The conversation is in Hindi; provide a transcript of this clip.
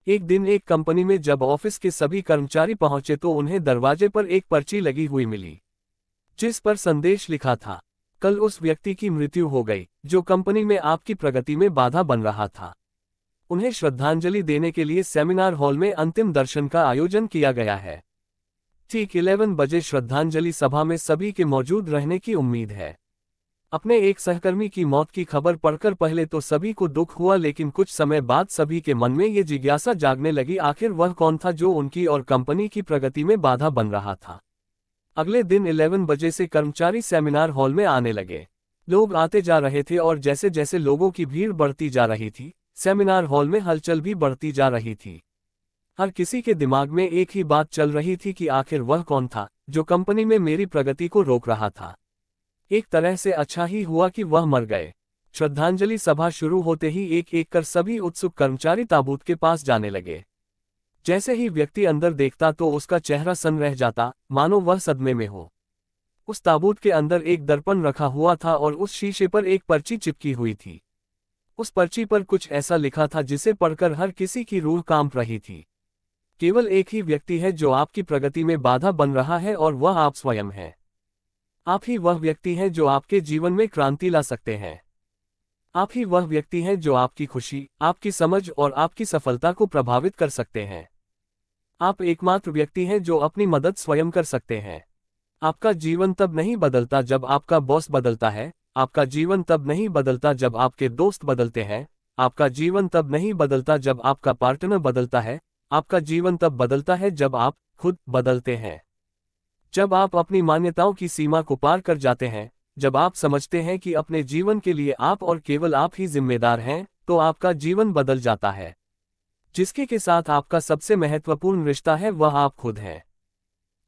एक दिन एक कंपनी में जब ऑफिस के सभी कर्मचारी पहुंचे तो उन्हें दरवाजे पर एक पर्ची लगी हुई मिली, जिस पर संदेश लिखा था, कल उस व्यक्ति की मृत्यु हो गई जो कंपनी में आपकी प्रगति में बाधा बन रहा था। उन्हें श्रद्धांजलि देने के लिए सेमिनार हॉल में अंतिम दर्शन का आयोजन किया गया है। ठीक 11 बजे श्रद्धांजलि सभा में सभी के मौजूद रहने की उम्मीद है। अपने एक सहकर्मी की मौत की खबर पढ़कर पहले तो सभी को दुख हुआ, लेकिन कुछ समय बाद सभी के मन में ये जिज्ञासा जागने लगी, आखिर वह कौन था जो उनकी और कंपनी की प्रगति में बाधा बन रहा था। अगले दिन 11 बजे से कर्मचारी सेमिनार हॉल में आने लगे। लोग आते जा रहे थे और जैसे जैसे लोगों की भीड़ बढ़ती जा रही थी, सेमिनार हॉल में हलचल भी बढ़ती जा रही थी। हर किसी के दिमाग में एक ही बात चल रही थी कि आखिर वह कौन था जो कंपनी में मेरी प्रगति को रोक रहा था। एक तरह से अच्छा ही हुआ कि वह मर गए। श्रद्धांजलि सभा शुरू होते ही एक एक कर सभी उत्सुक कर्मचारी ताबूत के पास जाने लगे। जैसे ही व्यक्ति अंदर देखता तो उसका चेहरा सन रह जाता, मानो वह सदमे में हो। उस ताबूत के अंदर एक दर्पण रखा हुआ था और उस शीशे पर एक पर्ची चिपकी हुई थी। उस पर्ची पर कुछ ऐसा लिखा था जिसे पढ़कर हर किसी की रूह कांप रही थी। केवल एक ही व्यक्ति है जो आपकी प्रगति में बाधा बन रहा है और वह आप स्वयं हैं। आप ही वह व्यक्ति हैं जो आपके जीवन में क्रांति ला सकते हैं। आप ही वह व्यक्ति हैं जो आपकी खुशी, आपकी समझ और आपकी सफलता को प्रभावित कर सकते हैं। आप एकमात्र व्यक्ति हैं जो अपनी मदद स्वयं कर सकते हैं। आपका जीवन तब नहीं बदलता जब आपका बॉस बदलता है, आपका जीवन तब नहीं बदलता जब आपके दोस्त बदलते हैं, आपका जीवन तब नहीं बदलता जब आपका पार्टनर बदलता है, आपका जीवन तब बदलता है जब आप खुद बदलते हैं। जब आप अपनी मान्यताओं की सीमा को पार कर जाते हैं, जब आप समझते हैं कि अपने जीवन के लिए आप और केवल आप ही जिम्मेदार हैं, तो आपका जीवन बदल जाता है। जिसके के साथ आपका सबसे महत्वपूर्ण रिश्ता है वह आप खुद हैं।